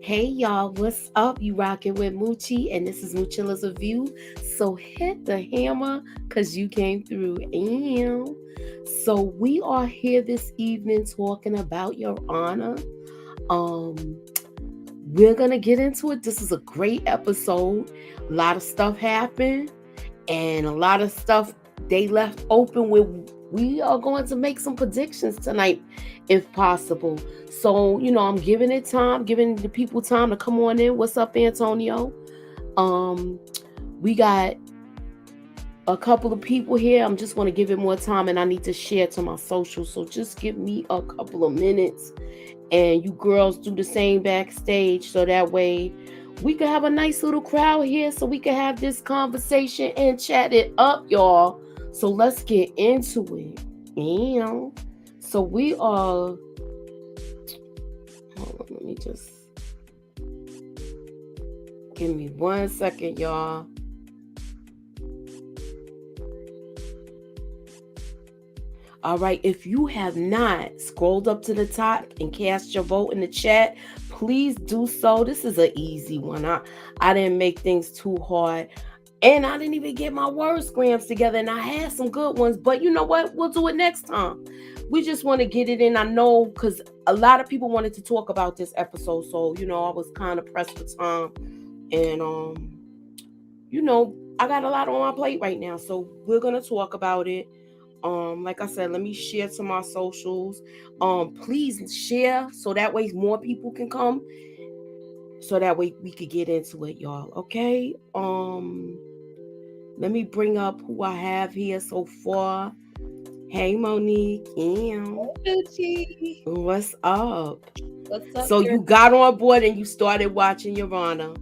Hey y'all, what's up? You rocking with Moochie, and this is Moochilla's Review. So hit the hammer because you came through. And so we are here this evening talking about Your Honor. Um, we're gonna get into it. This is a great episode. A lot of stuff happened, and a lot of stuff they left open with. We are going to make some predictions tonight, if possible. So, I'm giving it time, giving the people time to come on in. What's up, Antonio? Um, we got a couple of people here. I'm just going to give it more time, and I need to share to my socials. So just give me a couple of minutes, and you girls do the same backstage, so that way we can have a nice little crowd here, so we can have this conversation and chat it up, y'all. So let's get into it. So we are. Hold on, let me just give me 1 second, y'all. All right, if you have not scrolled up to the top and cast your vote in the chat, please do so. This is an easy one. I didn't make things too hard. And I didn't even get my word scrams together, and I had some good ones. But you know what? We'll do it next time. We just want to get it in. I know because a lot of people wanted to talk about this episode. So, I was kind of pressed for time. And, I got a lot on my plate right now. So we're going to talk about it. Like I said, let me share to my socials. Please share so that way more people can come. So that way we could get into it, y'all. Okay. Let me bring up who I have here so far. Hey, Monique. Gucci. What's up? What's up? So you got on board and you started watching Your Honor.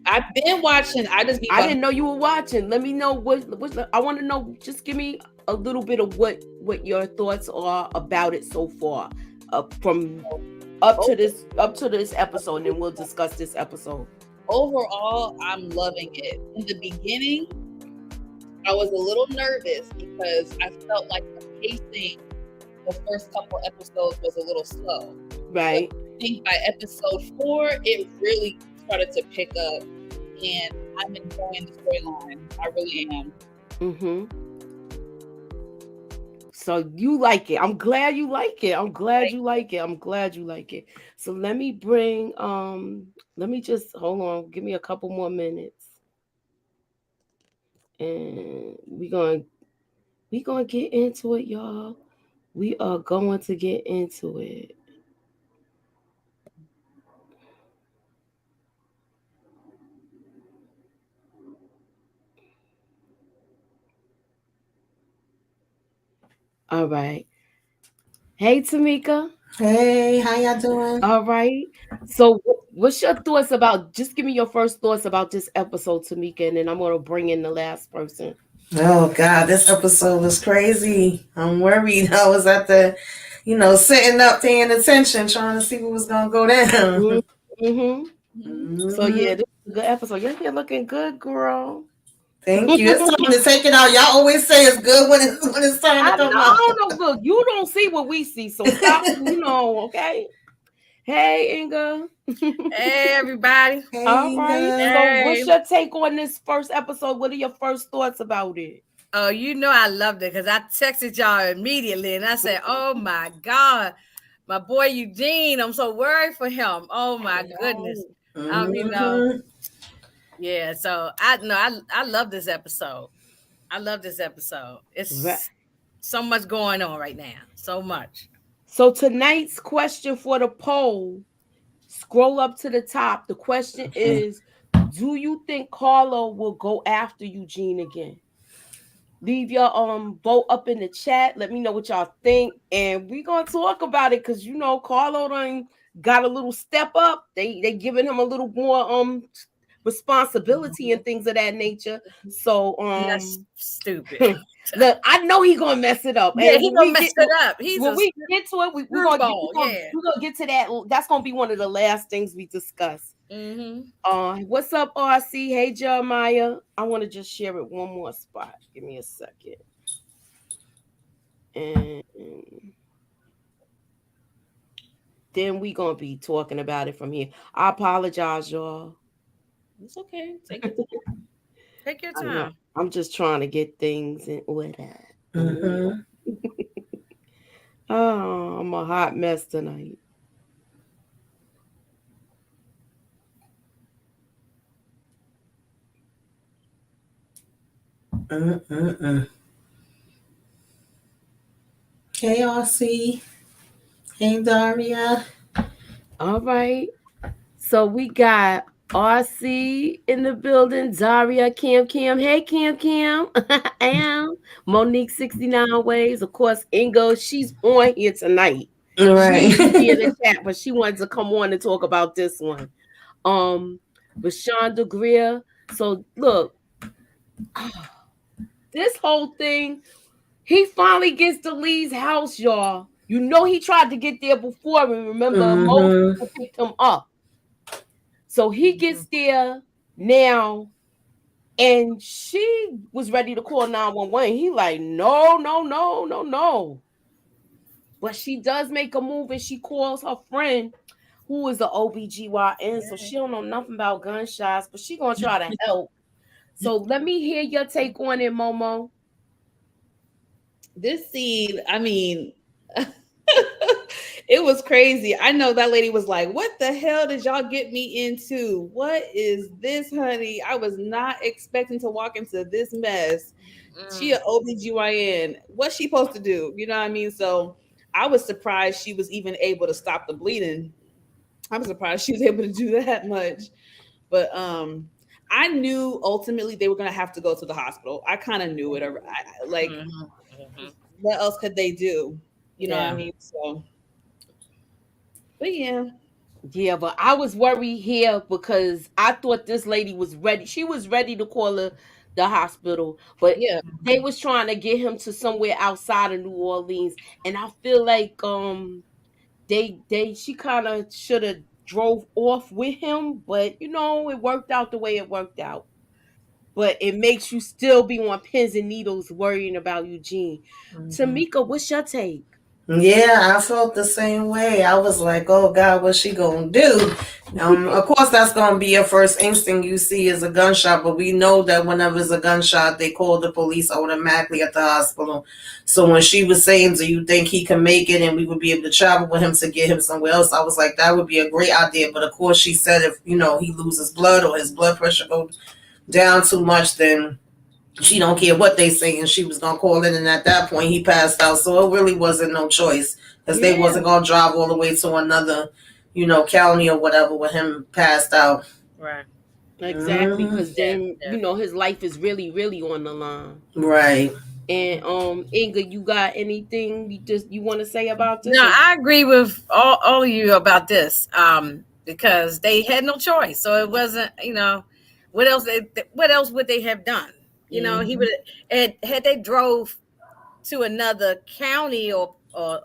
I've been watching. I didn't know you were watching. Let me know what I want to know. Just give me a little bit of what your thoughts are about it so far, from up to this episode, and then we'll discuss this episode. Overall, I'm loving it. In the beginning, I was a little nervous because I felt like the pacing the first couple episodes was a little slow. Right. But I think by episode 4, it really started to pick up, and I'm enjoying the storyline. I really am. Mm-hmm. So you like it. I'm glad you like it. I'm glad you like it. So let me bring let me just hold on. Give me a couple more minutes. And we're gonna get into it, y'all. We are going to get into it. All right. Hey, Tamika. Hey, how y'all doing? All right. So what's your thoughts about, just give me your first thoughts about this episode, Tamika, and then I'm going to bring in the last person. Oh God, this episode was crazy. I'm worried. I was at the, sitting up paying attention, trying to see what was gonna go down. So yeah, this is a good episode. You're looking good, girl. Thank you. It's time to take it out. Y'all always say it's good when it's time to come out. I don't know. Look, you don't see what we see, so stop. Okay. Hey, Inga. Hey, everybody. Hey, All right. Inga. So, what's your take on this first episode? What are your first thoughts about it? Oh, I loved it because I texted y'all immediately and I said, "Oh my God, my boy Eugene! I'm so worried for him. Oh my goodness." Yeah. So I love this episode. I love this episode. It's so much going on right now. So much. So tonight's question for the poll, scroll up to the top. The question is, do you think Carlo will go after Eugene again? Leave your vote up in the chat. Let me know what y'all think, and we're gonna talk about it because Carlo done got a little step up. They giving him a little more responsibility and things of that nature. So that's stupid. Look, I know he's gonna mess it up. Yeah, he's gonna mess it up. When we get to it, we're gonna get to that. That's gonna be one of the last things we discuss. What's up, RC? Hey, Jeremiah. I want to just share it one more spot. Give me a second. And then we gonna be talking about it from here. I apologize, y'all. It's okay. Take your time. Take your I know. time. I'm just trying to get things in order. Mm-hmm. Oh, I'm a hot mess tonight. Mm-mm-mm. Hey, RC. Hey, Daria. All right. So we got RC in the building, Zaria, Cam Cam. Hey Cam Cam. I am Monique 69 Ways. Of course, Ingo, she's on here tonight. All She right. usually be in the chat, but she wanted to come on and talk about this one. Rashawn Greer. So look, this whole thing, he finally gets to Lee's house, y'all. You know he tried to get there before, and remember, most Mm-hmm. people picked him up. So he gets there now, and she was ready to call 911. He like, no, no, no, no, no. But she does make a move, and she calls her friend, who is the OBGYN. So she don't know nothing about gunshots, but she gonna try to help. So let me hear your take on it, Momo. This scene, I mean, it was crazy. I know that lady was like, "What the hell did y'all get me into? What is this, honey? I was not expecting to walk into this mess." She an OBGYN. What's she supposed to do? You know what I mean? So I was surprised she was even able to stop the bleeding. I'm surprised she was able to do that much. But I knew ultimately they were gonna have to go to the hospital. I kind of knew it. Like, what else could they do? You know what I Yeah. mean? So, but yeah, Yeah, but I was worried here because I thought this lady was ready. She was ready to call the hospital, but yeah, they was trying to get him to somewhere outside of New Orleans, and I feel like they she kind of should have drove off with him, but it worked out the way it worked out. But it makes you still be on pins and needles worrying about Eugene. Tamika, what's your take? Yeah, I felt the same way. I was like, "Oh God, what's she gonna do?" Of course, that's gonna be your first instinct you see is a gunshot, but we know that whenever it's a gunshot, they call the police automatically at the hospital. So when she was saying, "Do you think he can make it?" and we would be able to travel with him to get him somewhere else, I was like, that would be a great idea. But of course, she said if he loses blood or his blood pressure goes down too much, then she don't care what they say, and she was gonna call in, and at that point he passed out. So it really wasn't no choice because they Yeah, wasn't gonna drive all the way to another, county or whatever with him passed out. Right. exactly. Hmm. Because Yeah. then Yeah. his life is really, really on the line. Right. And Inga, you got anything you want to say about No, this? Or I agree with all of you about this. Because they had no choice. So it wasn't, what else would they have done? He would had they drove to another county or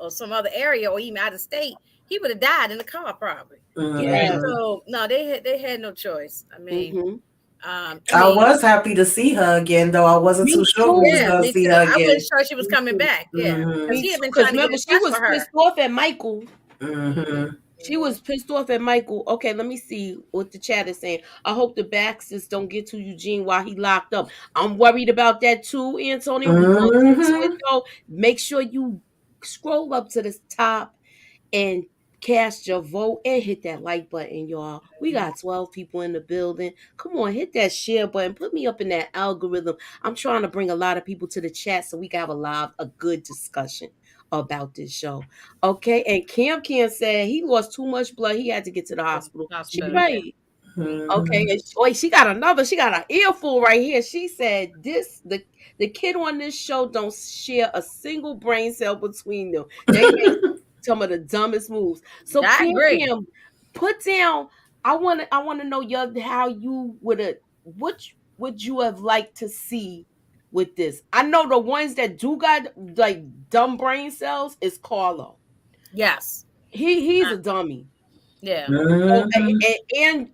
some other area or even out of state, he would have died in the car probably. yeah, Hmm. So no, they had no choice. mm-hmm. I I mean, was happy to see her again, though I wasn't too Me sure we was too. yeah, gonna me see too. her I again. wasn't sure she was Me coming too. back. Yeah, because Hmm. he Me had too. been Because trying to get remember, in she touch was with her. pissed off at Michael. Hmm. She was pissed off at Michael. Okay, let me see what the chat is saying. I hope the Baxters don't get to Eugene while he locked up. I'm worried about that too, Antonio. We're going to get to it Hmm. though. Make sure you scroll up to the top and cast your vote and hit that like button, y'all. We got 12 people in the building. Come on, hit that share button. Put me up in that algorithm. I'm trying to bring a lot of people to the chat so we can have a good discussion about this show. Okay, and Cam said he lost too much blood. He had to get to the hospital. She Hospital, yeah. right. Okay, and wait, she got an earful right here. She said the kid on this show don't share a single brain cell between them. They make some of the dumbest moves. So I agree. Cam, put down. I want to know how you would you have liked to see with this. I know the ones that do got like dumb brain cells is Carlo. Yes. He's a dummy. Yeah. Oh, Hmm. and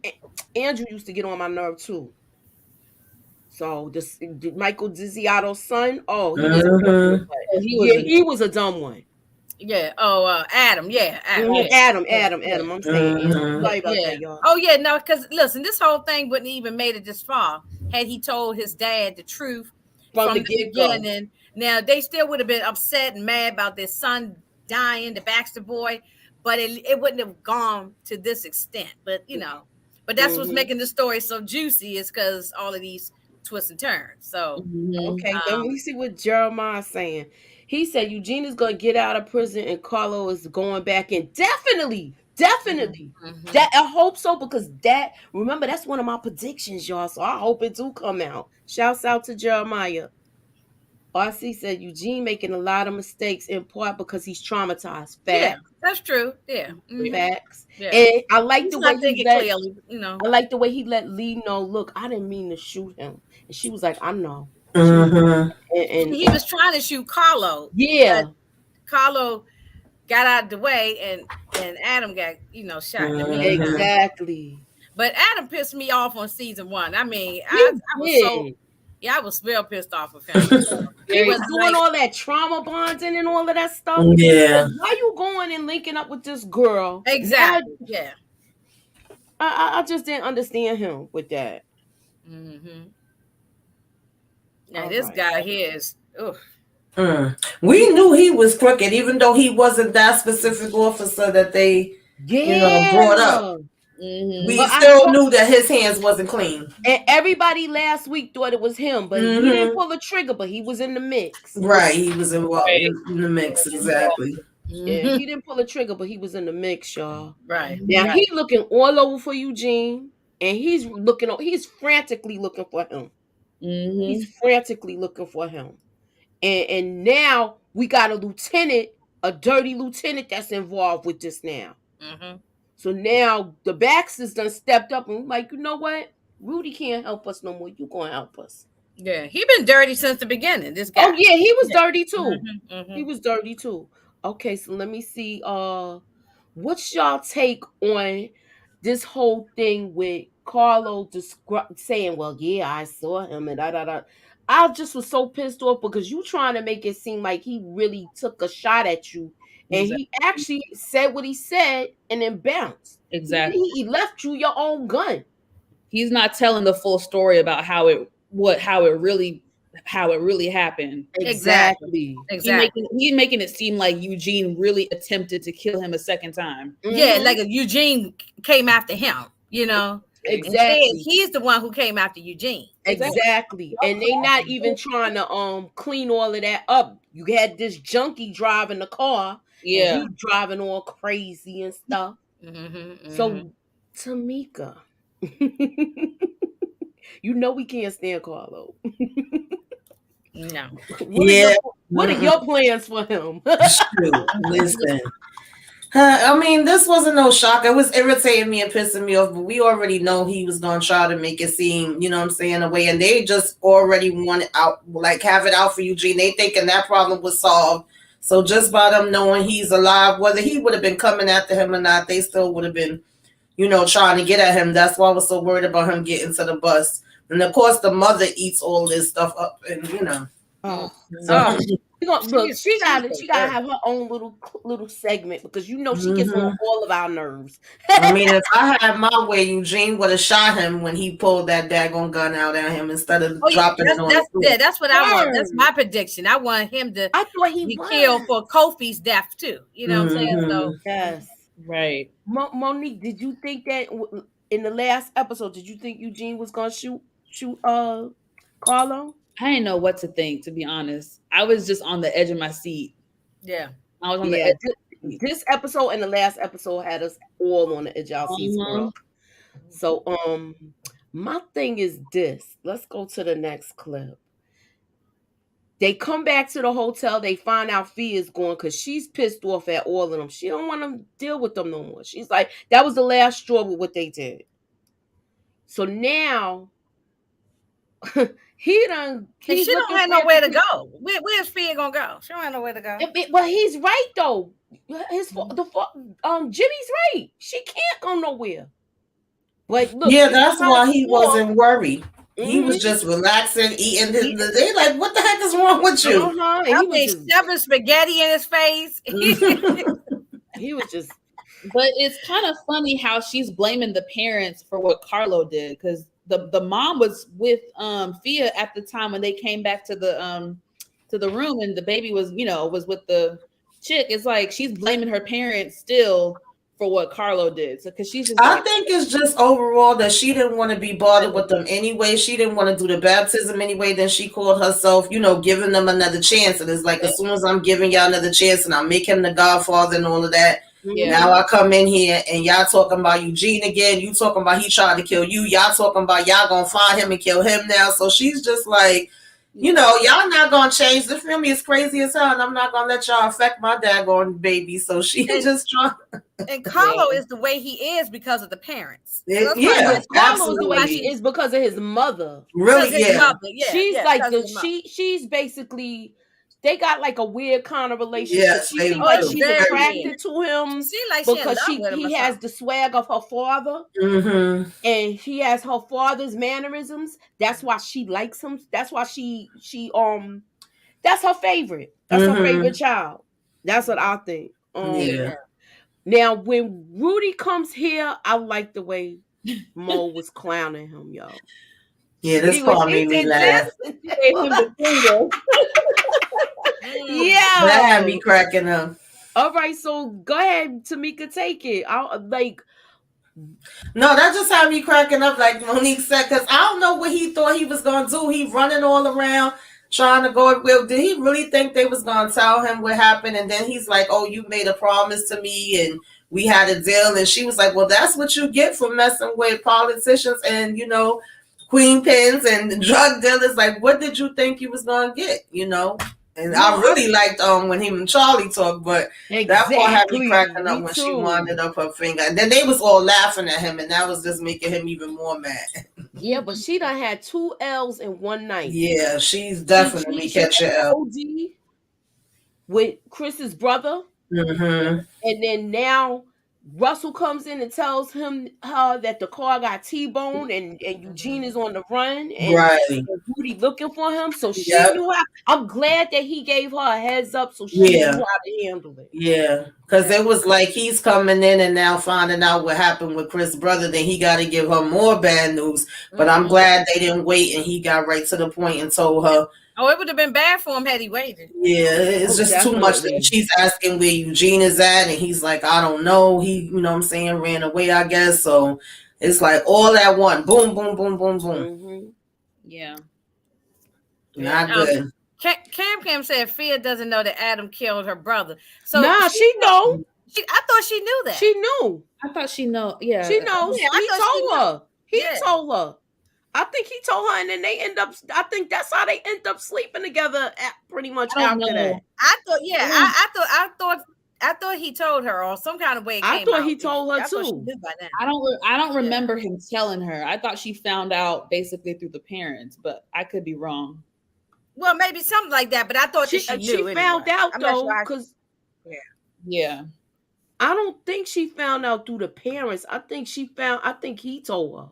Andrew used to get on my nerve too. So this Michael Dizziato's son, oh, he was a dumb one. Hmm. But so he was yeah, a he was a dumb one. Yeah. Oh, Adam. Yeah. Adam. Yeah. Adam, Yeah. Adam, Yeah. Adam. I'm saying Adam. Mhm. Sorry about Yeah. that, y'all. Oh yeah, no, because listen, this whole thing wouldn't even made it this far had he told his dad the truth From from the the get-go. beginning. Now they still would have been upset and mad about their son dying, the Baxter boy, but it wouldn't have gone to this extent. But but that's what's Mm-hmm. making the story so juicy is because all of these twists and turns. So Mhm. Okay, let me see what Jeremiah's saying. He said Eugene is going to get out of prison and Carlo is going back in. Definitely, definitely. mhm. That I hope so because remember that's one of my predictions, y'all. So I hope it do come out. Shouts out to Jeremiah. RC said Eugene making a lot of mistakes in part because he's traumatized. Yeah, Fact, that's true. Yeah. facts. Yeah. And I like He's the way not he thinking let clearly. I like the way he let Lee know, look, I didn't mean to shoot him. And she was like, I know. She was Mhm. He and was trying to shoot Carlo, but yeah. Carlo got out of the way and Adam got, shot in the meantime. Mhm. Exactly. But Adam pissed me off on season 1. I mean, I He was so did. yeah, I was real pissed off with him. He It was was doing like all that trauma bonding and all of that stuff. Yeah. Like, why you going and linking up with this girl? Now exactly. Yeah. I just didn't understand him with that. Hmm. Now All this right. guy here is ugh. We knew he was crooked, even though he wasn't that specific officer that they, brought up. Yeah. Mhm. We But I still told knew that his hands wasn't clean. and everybody last week thought it was him, but he didn't Hmm pull the trigger, but he was in the mix. Right, he was involved Right. in the mix, Involved. exactly. Yeah, Hmm. he didn't pull the trigger, but he was in the mix, y'all. Right. Now Right. he looking all over for Eugene, and he's frantically looking for him. He's Mhm. frantically looking for him. And now we got a dirty lieutenant that's involved with this now. Hmm. So now the Baxters done stepped up and like, you know what? Rudy can't help us no more. You gonna help us. Yeah, he been dirty since the beginning. This Oh guy. yeah, he was Yeah. dirty too. Hmm. He Hmm. was dirty too. Okay, so let me see. What's y'all take on this whole thing with Carlo saying, "Well, yeah, I saw him," and da da da. I just was so pissed off because you trying to make it seem like he really took a shot at you, and he Exactly. actually said what he said and then bounced. Exactly. He left you your own gun. He's not telling the full story about how it really happened. Exactly. Exactly. Exactly. He's making it seem like Eugene really attempted to kill him a second time. Yeah, Hmm like Eugene came after him. Instead, Exactly. he's the one who came after Eugene. Exactly. Exactly. And they not even trying to clean all of that up. You had this junkie driving the car and Yeah. he driving all crazy and stuff. Hmm. So Tamika, you know we can't stand Carlo. No. Yeah. What are your plans for him? Shoot, listen. I mean, this wasn't no shock. It was irritating me and pissing me off, but we already know he was gonna try to make it seem, you know what I'm saying, a way. And they just already want it out, like have it out for Eugene. They thinking that problem was solved. So just by them knowing he's alive, whether he would have been coming after him or not, they still would have been, trying to get at him. That's why I was so worried about him getting to the bus. And of course, the mother eats all this stuff up, and. Oh, So, Oh, look, she she's got the she got to worst. have her own little segment because she gets on mhm. all of our nerves. I mean, if I had my way, Eugene would have shot him when he pulled that daggone gun out at him instead of Oh yeah, dropping it on the floor. that's what I want. That's Word. my prediction. I want him to I thought he be killed was. for Kofi's death too. You know what I'm saying? Hmm So Yes. Right. Monique, did you think that in the last episode? Did you think Eugene was gonna shoot Carlo? I didn't know what to think, to be honest. I was just on the edge of my seat. yeah. I was on the Yeah, edge of my seat. this episode and the last episode had us all on the edge of our seats, Uh-huh. girl. So my thing is this. Let's go to the next clip. They come back to the hotel. They find out Fee is gone because she's pissed off at all of them. She don't want to deal with them no more. She's like, that was the last straw with what they did. So now And he's she don't looking have nowhere to frantically. go. Where's Fia gonna go? She don't have nowhere to go. But he's right though. Jimmy's right. She can't go nowhere. But look, Yeah, she that's come out why he swore. wasn't worried. He was just relaxing, eating. They like, what the heck is wrong with you? And I mean, shoving spaghetti in his face. He was just. But it's kind of funny how she's blaming the parents for what Carlo did, because the mom was with Fia at the time when they came back to the room, and the baby was with the chick. It's like she's blaming her parents still for what Carlo did. So because she's just I think it's just overall that she didn't want to be bothered with them anyway. She didn't want to do the baptism anyway. Then she called herself, giving them another chance. And it's like, as soon as I'm giving y'all another chance and I make him the godfather and all of that, now I come in here and y'all talking about Eugene again. You talking about he tried to kill you. Y'all talking about y'all gonna find him and kill him now. So she's just like, y'all not gonna change. The family is crazy as hell, and I'm not gonna let y'all affect my daggone baby. So she just trying. And Carlo is the way he is because of the parents. Carlo is the way he is because of his mother. Really, his mother. She's basically. They got like a weird kind of relationship. Yes, she seems like she's attracted to him because he has the swag of her father, and he has her father's mannerisms. That's why she likes him. That's why she that's her favorite. That's her favorite child. That's what I think. Now when Rudy comes here, I like the way Mo was clowning him, y'all. Yeah, this part made me laugh. Yeah, that had me cracking up. All right, so go ahead, Tamika, take it. No, that just had me cracking up, like Monique said, because I don't know what he thought he was gonna do. He running all around trying to go. Well, did he really think they was gonna tell him what happened? And then he's like, "Oh, you made a promise to me, and we had a deal." And she was like, "Well, that's what you get for messing with politicians and queen pins and drug dealers. Like, what did you think you was gonna get? And I really liked when him and Charlie talked, but that part had me cracking up when she winded up her finger. And then they was all laughing at him, and that was just making him even more mad. Yeah, but she done had 2 L's in one night. Yeah, she's definitely catching L. With Chris's brother. And then now Russell comes in and tells her that the car got T-boned and Eugene is on the run and Rudy looking for him. So she knew how. I'm glad that he gave her a heads up so she knew how to handle it. Yeah, because it was like he's coming in and now finding out what happened with Chris' brother. Then he got to give her more bad news. But I'm glad they didn't wait and he got right to the point and told her. Oh, it would have been bad for him had he waited. Yeah, it's just too much. She's asking where Eugene is at, and he's like, I don't know. He, ran away, I guess. So it's like all at one. Boom, boom, boom, boom, boom. Yeah. Not good. Cam said Fia doesn't know that Adam killed her brother. So she know. I thought she knew that. She knew. I thought she know. Yeah. She knows. He told her. He told her. I think he told her, and then they end up. I think that's how they end up sleeping together. Pretty much after that. I thought he told her, or some kind of way. I thought he told her too. I don't remember him telling her. I thought she found out basically through the parents, but I could be wrong. Well, maybe something like that. But I thought she knew. She found out though, because yeah. I don't think she found out through the parents. I think he told her.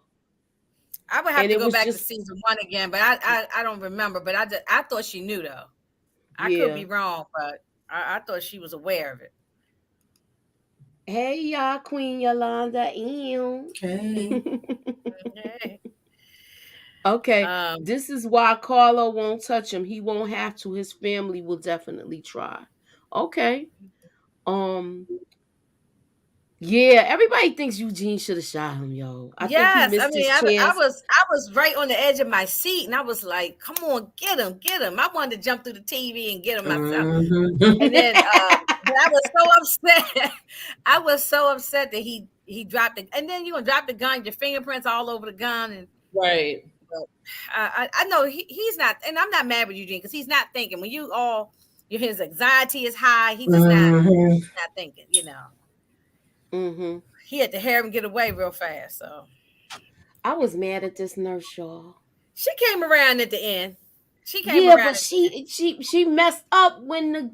I would have to go back to season 1 again, but I don't remember. But I thought she knew though. I could be wrong, but I thought she was aware of it. Hey y'all, Queen Yolanda. Okay. This is why Carlo won't touch him. He won't have to. His family will definitely try. Okay. Yeah, everybody thinks Eugene should have shot him, yo. I was right on the edge of my seat, and I was like, "Come on, get him!" I wanted to jump through the TV and get him myself. And then but I was so upset. I was so upset that he dropped it. And then you're gonna drop the gun, your fingerprints all over the gun, and right. But, I know he's not, and I'm not mad with Eugene because he's not thinking. When his anxiety is high, he's just not thinking, He had to hear him get away real fast. So I was mad at this nurse, y'all. She came around at the end. But she messed up when the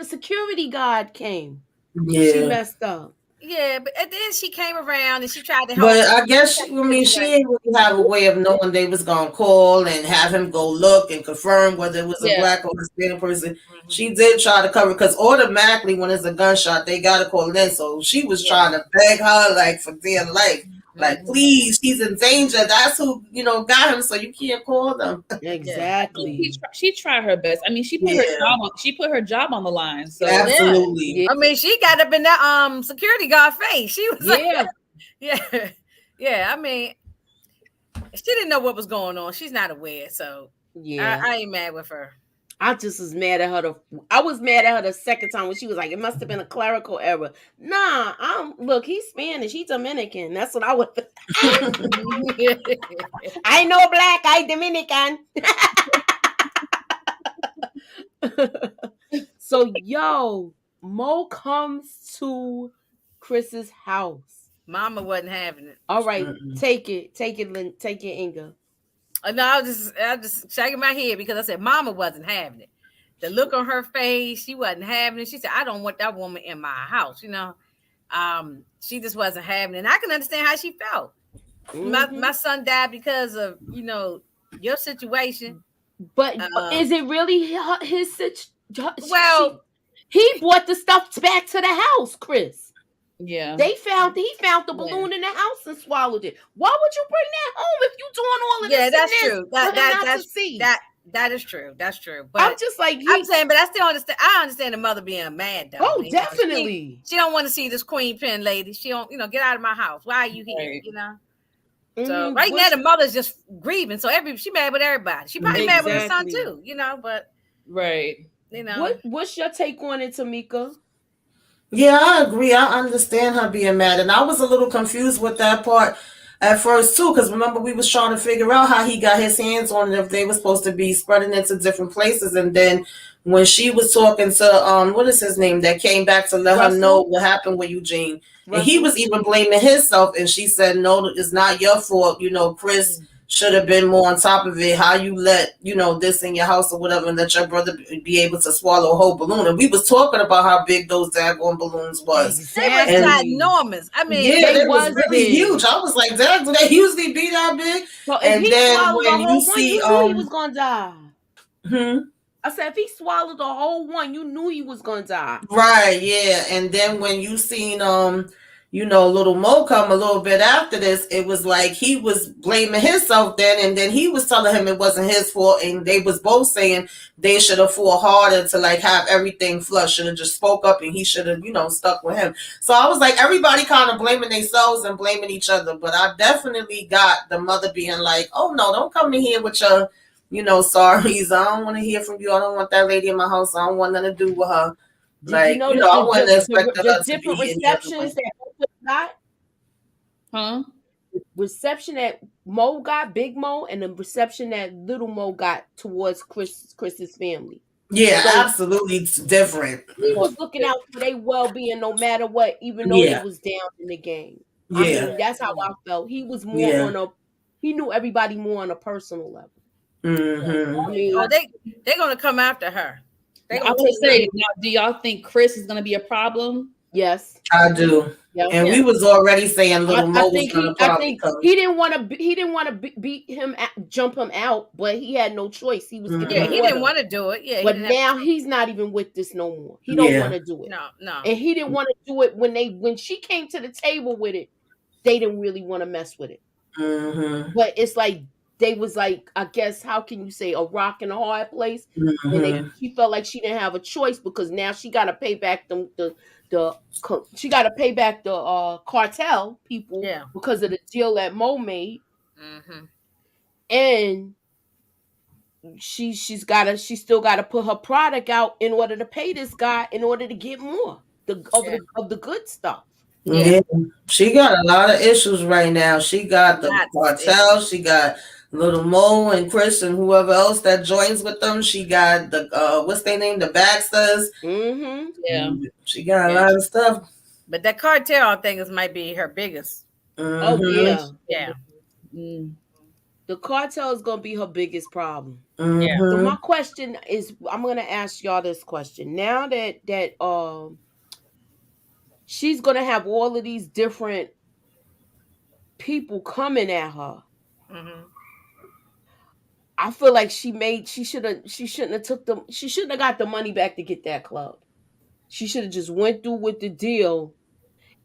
security guard came. Yeah. She messed up. Yeah, but and then she came around and she tried to help. But I guess she didn't really have a way of knowing they was gonna call and have him go look and confirm whether it was a Yeah. black or Hispanic person. She did try to cover because automatically when it's a gunshot, they gotta call it in. So she was trying to beg her like for their life. Like, please, he's in danger. That's who, got him, so you can't call them. Exactly. She tried her best. I mean, she put her job on the line. So absolutely. Yeah. I mean, she got up in that security guard face. She was Yeah. like, yeah. I mean, she didn't know what was going on. She's not aware, so I ain't mad with her. I just was mad at her. I was mad at her the second time when she was like, "It must have been a clerical error." Nah, look, he's Spanish, he's Dominican. That's what I would. I know black, I Dominican. So Mo comes to Chris's house. Mama wasn't having it. All right, take it, Inga. No, I was just shaking my head because I said Mama wasn't having it. The look on her face, she wasn't having it. She said, "I don't want that woman in my house." She just wasn't having it. And I can understand how she felt. My son died because of your situation. But is it really his situation? Well, he brought the stuff back to the house, Chris. Yeah, he found the balloon in the house and swallowed it. Why would you bring that home if you doing all of this? Yeah, that's true. That is true. That's true. But I'm just like I'm saying, but I still understand. I understand the mother being mad though. Oh, definitely. She don't want to see this queen pin lady. She don't, get out of my house. Why are you here? Right. So now the mother's just grieving. So she mad with everybody. She probably mad with her son too. But right. What's your take on it, Tamika? Yeah, I agree. I understand her being mad, and I was a little confused with that part at first too, because remember we was trying to figure out how he got his hands on it, if they were supposed to be spreading it to different places, and then when she was talking to what is his name that came back to let her know what happened with Eugene, and he was even blaming himself, and she said, "No, it's not your fault. Chris should have been more on top of it. How you let, this in your house or whatever, and let your brother be able to swallow a whole balloon." And we was talking about how big those daggone balloons was. Exactly. They was enormous. I mean, they was really huge. I was like, "Dad, do they usually be that big?" So and then when you see, you knew he was gonna die. I said, if he swallowed the whole one, you knew he was gonna die. Right, yeah. And then when you seen little Mo come a little bit after this, it was like he was blaming himself then, and then he was telling him it wasn't his fault, and they was both saying they should have fought harder to like have everything flushed, should have just spoke up, and he should have stuck with him. So I was like, everybody kind of blaming themselves and blaming each other, but I definitely got the mother being like, "Oh no, don't come in here with your sorries. I don't want to hear from you. I don't want that lady in my house. I don't want nothing to do with her." I wouldn't expect the different receptions that Mo got. Huh? Reception that Mo got, Big Mo, and the reception that Little Mo got towards Chris's family. Yeah, so absolutely, it's different. He was looking out for their well-being no matter what, even though they was down in the game. Yeah, I mean, that's how I felt. He was more he knew everybody more on a personal level. Mm-hmm. I mean, they're gonna come after her. I would say, now, do y'all think Chris is gonna be a problem? Yes, I do. Yeah. And we was already saying Little Mo was gonna probably come. He didn't want to beat him, jump him out, but he had no choice. He was he didn't want to do it. Yeah, but now he's not even with this no more. He don't want to do it. No. And he didn't want to do it when she came to the table with it. They didn't really want to mess with it. Mm-hmm. But it's like they was like, I guess, how can you say, a rock in a hard place? Mm-hmm. And she felt like she didn't have a choice because now she got to pay back the cartel people because of the deal that Mo made. Mm-hmm. And she still got to put her product out in order to pay this guy in order to get more of the good stuff. Yeah, she got a lot of issues right now. She got the cartel. She got Little Mo and Chris and whoever else that joins with them. She got the what's their name? The Baxters. Mm-hmm. Yeah, she got a lot of stuff. But that cartel thing might be her biggest. Mm-hmm. Oh yeah. The cartel is gonna be her biggest problem. Mm-hmm. Yeah. So my question is, I'm gonna ask y'all this question now that she's gonna have all of these different people coming at her. Mm-hmm. I feel like she shouldn't have took them she shouldn't have got the money back to get that club. She should have just went through with the deal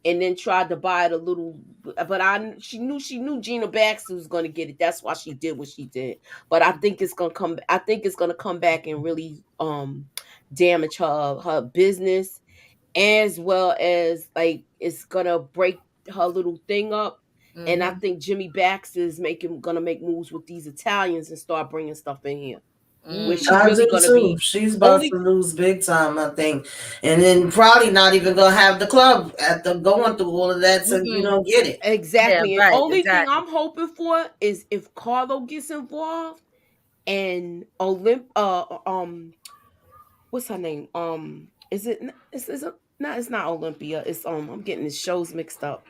and then tried to buy it a little. But she knew Gina Baxter was going to get it. That's why she did what she did. But I think it's gonna come. I think it's gonna come back and really damage her business, as well as like it's gonna break her little thing up. And I Mm-hmm. think Jimmy Baxter is gonna make moves with these Italians and start bringing stuff in here where Mm. she I really do gonna too. be She's about to only. lose big time, I think, and then probably not even gonna have the club after going through all of that to Mm-hmm. get it. Yeah, Exactly. And right, only thing exactly. I'm hoping for is if Carlo gets involved and what's her name? Is it is it no, it's not Olympia. It's I'm getting the shows mixed up.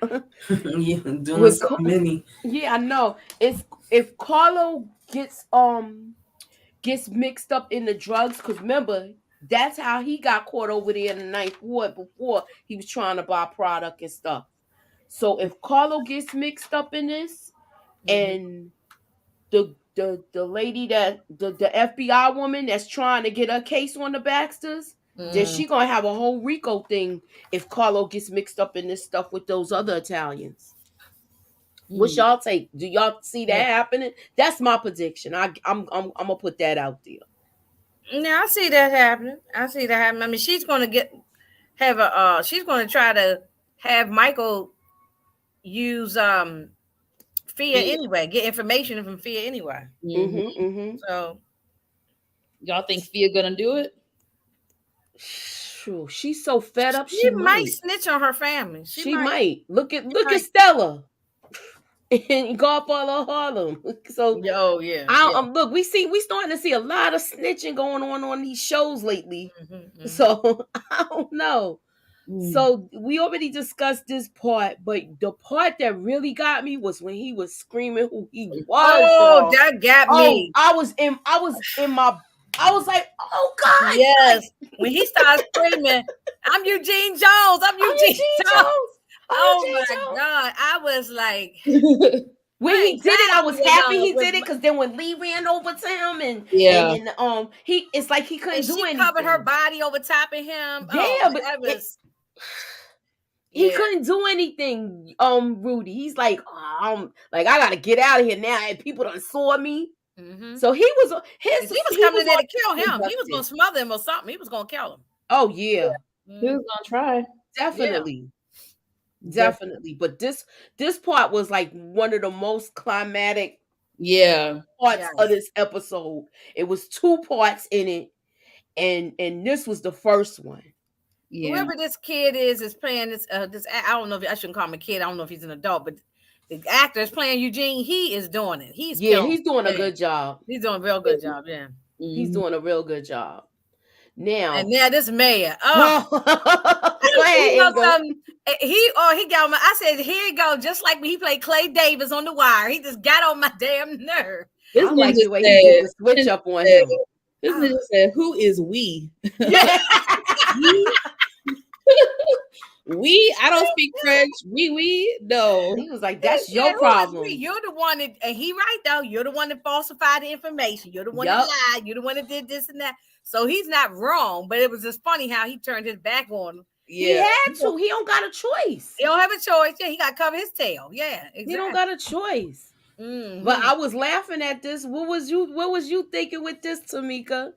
Yeah, doing With so many. yeah, I know. It's if Carlo gets mixed up in the drugs, because remember, that's how he got caught over there in the Ninth Ward before he was trying to buy product and stuff. So if Carlo gets mixed up in this, Mm-hmm. and the lady that the FBI woman that's trying to get a case on the Baxters, then Mm-hmm. she gonna have a whole Rico thing if Carlo gets mixed up in this stuff with those other Italians. What's Mm. y'all take? Do y'all see that Yeah. happening? That's my prediction. I'm gonna put that out there. Yeah, I see that happening. I see that happening. I mean, she's going to have a she's going to try to have Michael use Fia Fia. anyway, get information from Fia anyway. Mhm. Mm-hmm. So Y'all think Fia gonna do it? Sure. She's so fed up. she She might might. snitch on her family. She She might. might She look at might. Stella in Godfather Harlem. So Oh yeah, yeah. look, we starting to see a lot of snitching going on these shows lately. Mm-hmm, mm-hmm. So I don't know. Mm. So we already discussed this part, but the part that really got me was when he was screaming who he was, Oh, y'all. that got Oh, me. I was like, oh God, like Yes, when he started screaming, "I'm Eugene Jones! I'm I'm Eugene Eugene Jones!" Jones. I'm Oh Eugene my Jones. God, I was like, When my he did it, I anxiety was happy he was did it because then when Lee ran over to him and Yeah. then he it's like he and couldn't do she covered her anything. body over top of him. Oh, Yeah, but that was he yeah. couldn't do anything. Rudy, he's like I gotta get out of here now, and people done saw me. Mm-hmm. So he was He was he coming was in there on to kill him. He was justice. gonna smother him or something. He was gonna kill him. Oh yeah, He Mm, was gonna try. yeah. definitely. Def- Definitely. But this part was like one of the most climatic yeah. parts of Yes. this episode. It was two parts in it, and this was the first one. Yeah. Whoever this kid is playing this. I don't know if I shouldn't call him a kid. I don't know if he's an adult, but the actor is playing Eugene. He is doing it. He's Yeah, killing. he's doing a Yeah, good job. he's doing a real good job. Yeah. He's Mhm. doing a real good job. And Now, now this mayor. Oh, go you ahead, know Inga. something? He got on my. I said, here you go, just like when he played Clay Davis on The Wire. He just got on my damn nerve. This I like ninja the way he did said, the switch this up on ninja him. this ninja said, "Who is we?" Yeah. We? I don't speak French. We? No. He was like, that's Yeah, your who is we? problem. You're the one that, and he right though. You're the one that falsified the information. You're the one that Yup. lied. You're the one that did this and that. So he's not wrong, but it was just funny how he turned his back on him. He Yeah. had to. He don't got a choice. He don't have a choice. Yeah, he got to cover his tail. Yeah, exactly. He don't got a choice. Mhm. But I was laughing at this. What was you thinking with this, Tamika?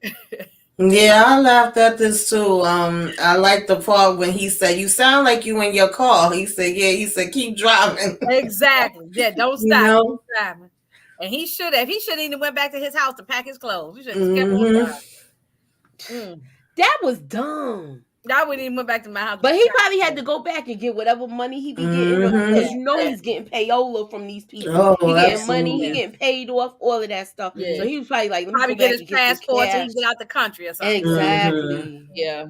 Yeah, I laughed at this too. I like the part when he said, "You sound like you in your car." He said, "Yeah." He said, "Keep driving." Exactly. Yeah, don't You stop. know? Keep driving. And he should have. He should have even went back to his house to pack his clothes. He should have kept on Mm-hmm. driving. That was dumb. I wouldn't even went back to my house. But he probably had to go back and get whatever money he be getting, because you know he's getting payola from these people. Oh, He getting money, absolutely. he getting paid off, all of that stuff. Yeah. So he was probably like, let me Probably go get back his and get this passport so he cash. can get out the country or something. Exactly. Yeah.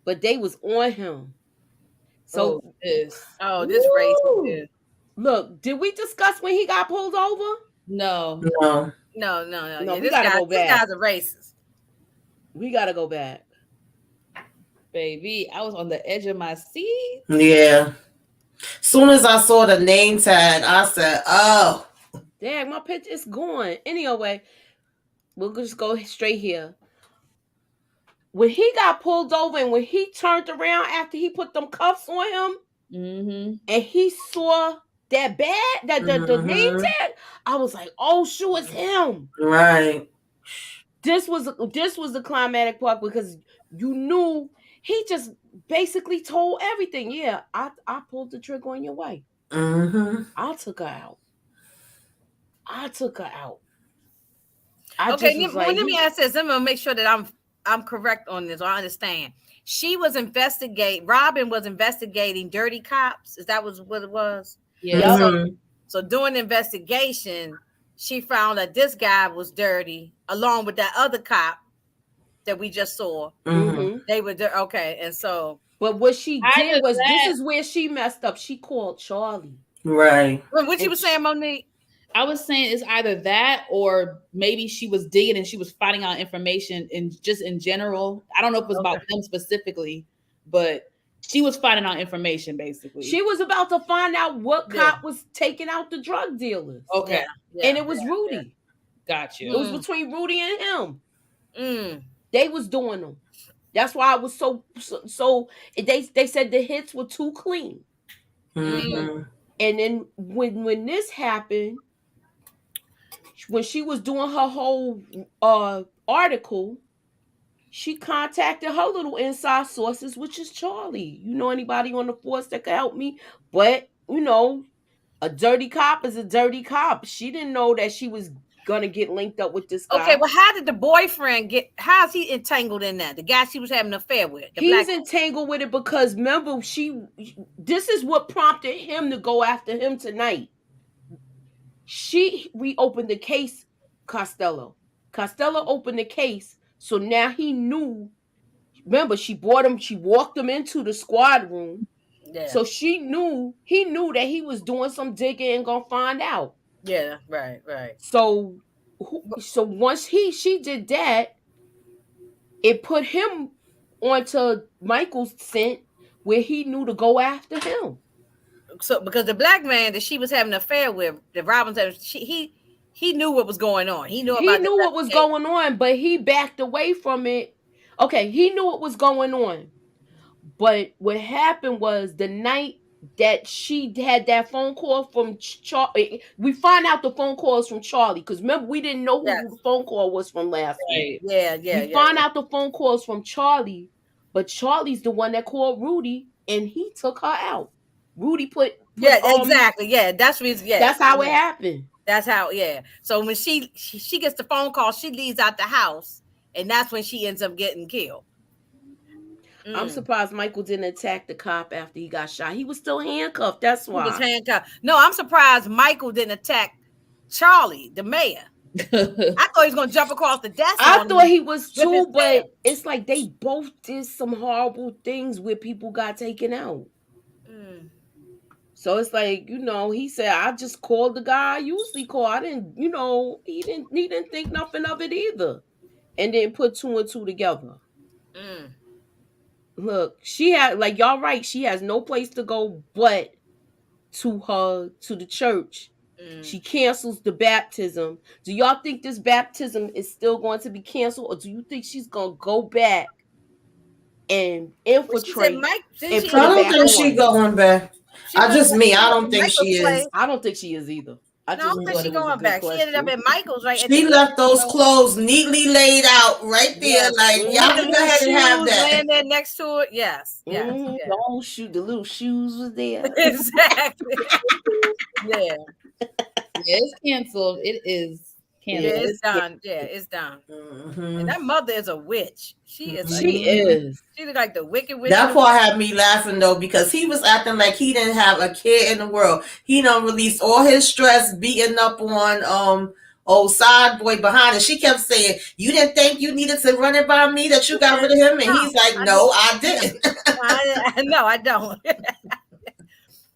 But they was on him. So this. This racist. look, did we discuss when he got pulled over? No. No. No. No, Yeah, we gotta go this back. guy's a racist. We gotta go back. Baby, I was on the edge of my seat. Yeah. Soon as I saw the name tag, I said, "Oh, Dang, my picture is gone. Anyway, we'll just go straight here. When he got pulled over and when he turned around after he put them cuffs on him and he saw that the name mm-hmm. tag, I was like, oh shoot, it's him. Right." This was the climatic part because you knew he just basically told everything. Yeah, I pulled the trigger on your wife. Mm-hmm. I took her out. Okay, let me ask this. I'm gonna make sure that I'm correct on this. Or I understand. Robin was investigating dirty cops. Is that what it was? Yeah. Mm-hmm. So during the investigation, she found that this guy was dirty, along with that other cop that we just saw. Mm-hmm. They were there. Okay, and so. But what she did was, this is where she messed up. She called Charlie. Right. What you were saying, Monique? I was saying it's either that or maybe she was digging and she was finding out information in general. I don't know if it was about them specifically, but she was finding out information basically. She was about to find out what cop was taking out the drug dealers. Okay. And it was Rudy. Got you. It was between Rudy and him. They was doing them. That's why I was so they said the hits were too clean. Mm-hmm. And then when this happened, when she was doing her whole article, she contacted her little inside sources, which is Charlie. You know anybody on the force that could help me? But a dirty cop is a dirty cop. She didn't know that she was gonna get linked up with this guy. Okay, well, how did the boyfriend how's he entangled in that? The guy she was having an affair with. He's entangled with it because remember, this is what prompted him to go after him tonight. She reopened the case, Costello opened the case, so now he knew. Remember, she walked him into the squad room. Yeah. So he knew that he was doing some digging and gonna find out. Yeah, right. So once she did that, it put him onto Michael's scent where he knew to go after him. So because the black man that she was having an affair with, the Robbins, he knew what was going on. He knew what was going on, but he backed away from it. Okay, he knew what was going on. But what happened was the night that she had that phone call from Charlie, we find out the phone call is from Charlie, because remember, we didn't know who the phone call was from last week. Yeah. We find out the phone calls from Charlie, but Charlie's the one that called Rudy, and he took her out. Rudy put exactly. Yeah, that's reason. Yeah, that's how it happened. That's how. Yeah. So when she gets the phone call, she leaves out the house, and that's when she ends up getting killed. I'm surprised Michael didn't attack the cop after he got shot. He was still handcuffed. That's why. He was handcuffed. No, I'm surprised Michael didn't attack Charlie, the mayor. I thought he was going to jump across the desk. I thought he was too, but it's like they both did some horrible things where people got taken out. So it's like, he said, I just called the guy I usually call. I didn't, he didn't think nothing of it either. And then put 2 and 2 together. Look, she had, like, y'all right, she has no place to go but to the church. She cancels the baptism. Do y'all think this baptism is still going to be canceled, or do you think she's going to go back and infiltrate? I don't think she's going back. I don't think she is. I don't think she is either. I don't think she's going back. She ended up at Michael's, right? She left those clothes neatly laid out right there. Like, y'all can go ahead and have that. Laying there next to it. Yes. The little shoes was there. Exactly. Yeah. It's canceled. It is canceled. Yeah, it's done. Yeah, it's done. And that mother is a witch. She is. She look like the wicked witch. That part had me laughing though, because he was acting like he didn't have a care in the world. He done released all his stress, beating up on old side boy behind it. She kept saying, "You didn't think you needed to run it by me that you got rid of him?" And he's like, "No, I didn't." No, I don't.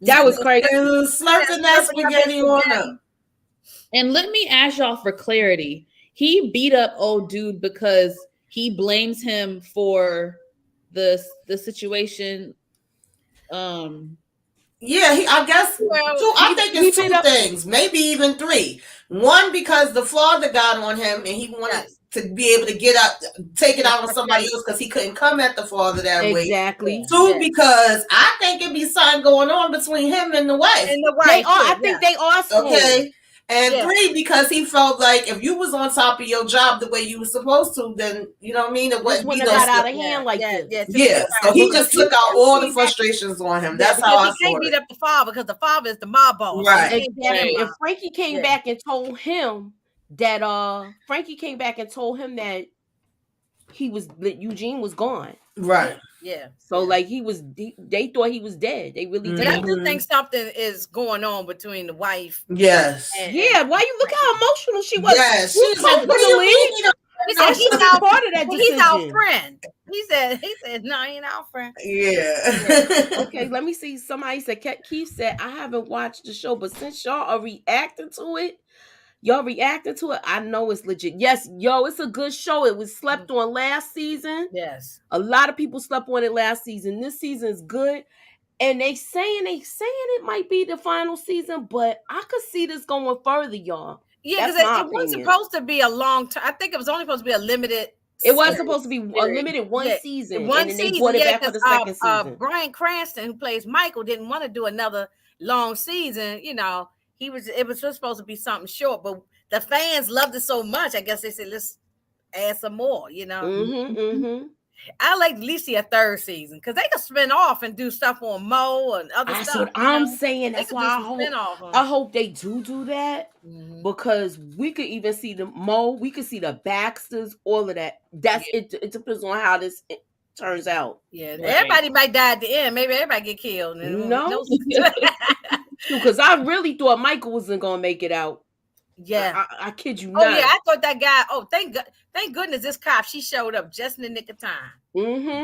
That was crazy. Slurping that spaghetti on her. And let me ask y'all for clarity. He beat up old dude because he blames him for the situation. Yeah, I guess Well, two. I think it's two things, maybe even three. One, because the father got on him and he wanted to be able to get up, take it out on somebody else because he couldn't come at the father that way. Exactly. Two, because I think it'd be something going on between him and the wife. They are. I think they are screwed. Okay. And three, because he felt like if you was on top of your job the way you were supposed to, then you know what I mean. It wouldn't be no got out of hand like this. Yeah. So he just took out all the frustrations on him. That's how I saw it. He can't beat up the father because the father is the mob boss. Right. Exactly. And Frankie came back and told him that Eugene was gone. Right. Yeah. So like they thought he was dead. They really did. But I do think something is going on between the wife. Yes. Yeah. Why you look how emotional she was? Yes. She was like, what do you mean? He said he's our part of that decision. He's our friend. He said, no, he ain't our friend. Yeah. Okay, let me see. Somebody said, Keith said, I haven't watched the show, but since y'all are reacting to it, I know it's legit. Yes, it's a good show. It was slept on last season. Yes. A lot of people slept on it last season. This season is good. And they saying it might be the final season, but I could see this going further, y'all. Yeah, because it wasn't supposed to be a long time. I think it was only supposed to be a limited. It was supposed to be a limited season. One and then season, they brought it back for the second season. Bryan Cranston, who plays Michael, didn't want to do another long season. You know, it was just supposed to be something short, but the fans loved it so much. I guess they said, let's add some more, you know. I like at least a third season because they can spin off and do stuff on Mo and other stuff. That's what I'm saying. That's why I hope they do that because we could even see the Mo, we could see the Baxters, all of that. That's it. It depends on how this turns out. Yeah, everybody might die at the end. Maybe everybody get killed. No, because I really thought Michael wasn't gonna make it out. Yeah, I kid you not. Oh yeah, I thought that guy. Oh, thank goodness this cop. She showed up just in the nick of time.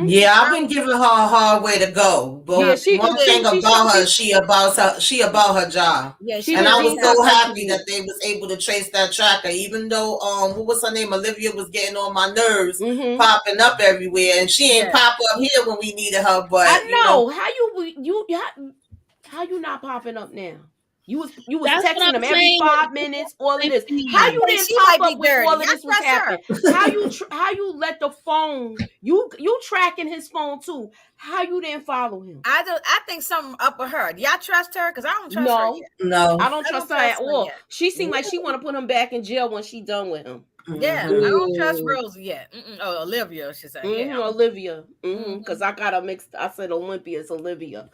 Yeah, I've been giving her a hard way to go. But one thing about her, she about her job. Yeah, and I was so happy that they was able to trace that tracker, even though what was her name? Olivia was getting on my nerves, popping up everywhere, and she ain't pop up here when we needed her. But I know how you not popping up now. You was texting them every 5 minutes, all of this. How you didn't pop up when all of this was happening? How you let the phone, you tracking his phone too. How you didn't follow him? I think something up with her. Do y'all trust her? Because I don't trust her yet. No. I don't trust her at all. She seemed like she want to put him back in jail when she done with him. Yeah, I don't trust Rosie yet. Oh, Olivia, she said. Olivia. Because I got her mixed. I said Olympia, it's Olivia.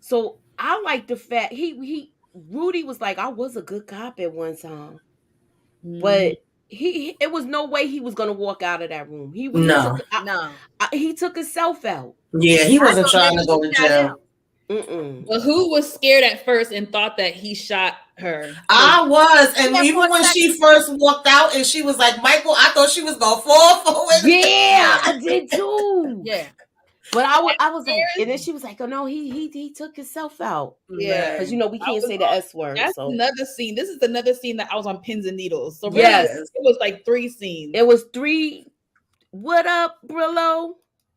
So I like the fact Rudy was like, I was a good cop at one time, but it was no way he was gonna walk out of that room. He took himself out. Yeah, he wasn't trying to go to jail. But who was scared at first and thought that he shot her? I was, and even when she first walked out and she was like, Michael, I thought she was gonna fall forward. Yeah, I did too. Yeah. But I was like, and then she was like, "Oh no, he took himself out." Yeah, because we can't say the S word. That's another scene. This is another scene that I was on pins and needles. So really, yes, it was like 3 scenes. It was 3. What up, Brillo?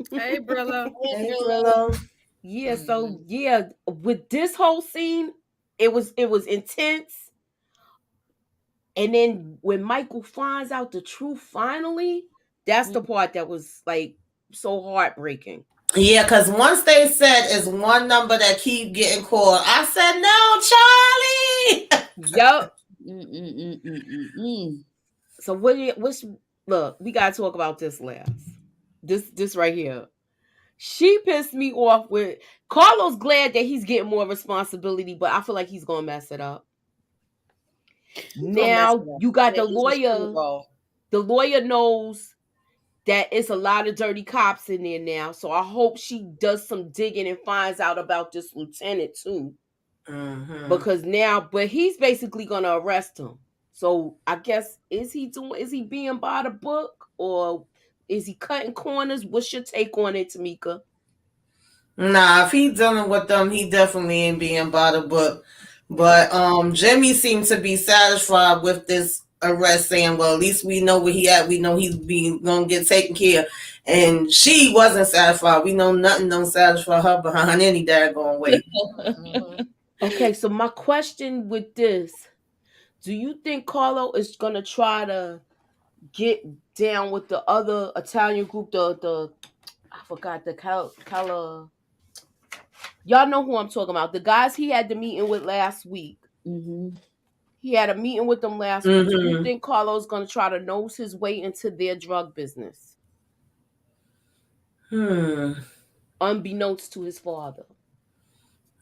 Hey, Brillo. Hey, Brillo. Yeah. So with this whole scene, it was intense. And then when Michael finds out the truth, finally, that's the part that was like so heartbreaking. Yeah, because once they said it's one number that keep getting called, I said, no, Charlie. Yup. So look, we gotta talk about this last. This right here. She pissed me off with Carlos. Glad that he's getting more responsibility, but I feel like he's gonna mess it up. Now you got the lawyer. The lawyer knows that it's a lot of dirty cops in there now. So I hope she does some digging and finds out about this lieutenant too. Because but he's basically going to arrest him. So I guess, is he being by the book or is he cutting corners? What's your take on it, Tamika? Nah, if he's dealing with them, he definitely ain't being by the book. But Jimmy seemed to be satisfied with this arrest, saying, "Well, at least we know where he at. We know he's gonna get taken care of." And she wasn't satisfied. We know nothing don't satisfy her behind any daggone way. Okay, so my question with this, do you think Carlo is gonna try to get down with the other Italian group, the I forgot the Cala. Y'all know who I'm talking about. The guys he had the meeting with last week. Mm-hmm. He had a meeting with them last week. Do you think Carlo's gonna try to nose his way into their drug business? Unbeknownst to his father.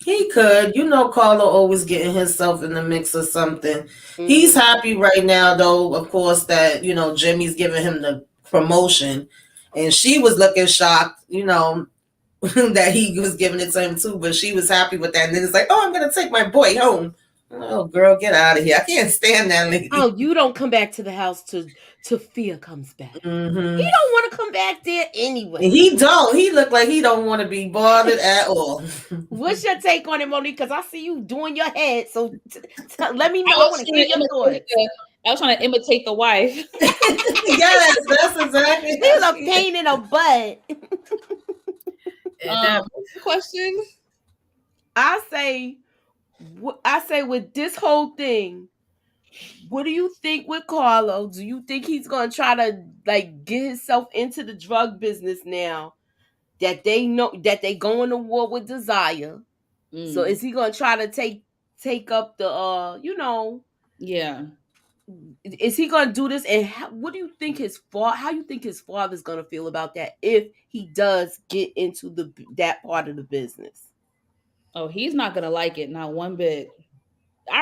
He could. Carlo always getting himself in the mix of something. He's happy right now, though, of course, that, Jimmy's giving him the promotion. And she was looking shocked, that he was giving it to him, too. But she was happy with that. And then it's like, oh, I'm going to take my boy home. Oh, girl, get out of here. I can't stand that lady. Oh, you don't come back to the house till Fear comes back. Mm-hmm. He don't want to come back there anyway. And he don't. He look like he don't want to be bothered at all. What's your take on it, Monique? Because I see you doing your head. So let me know. I want to hear your thoughts. I was trying to imitate the wife. Yes, that's exactly. She's a pain in the butt. What's the question? I say with this whole thing, what do you think with Carlo? Do you think he's gonna try to get himself into the drug business now that they know that they going to war with Desire? So is he gonna try to take up the Yeah. Is he gonna do this? And what do you think how you think his father's gonna feel about that if he does get into that part of the business? Oh, he's not gonna like it, not one bit.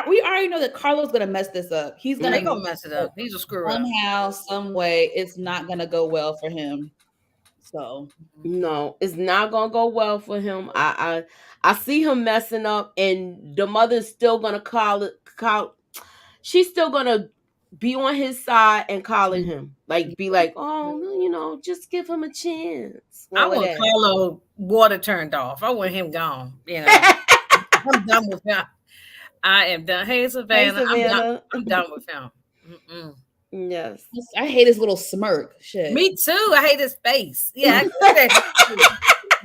We already know that Carlo's gonna mess this up. He's gonna mess it up. He's a screw up somehow, some way. It's not gonna go well for him. So no, it's not gonna go well for him. I see him messing up, and the mother's still gonna she's still gonna be on his side and calling him, be like, oh, just give him a chance. I want Carlo water turned off. I want him gone. I'm done with him. I am done. Hey, Savannah. I'm done with him. Mm-mm. Yes. I hate his little smirk. Shit. Me too. I hate his face. Yeah.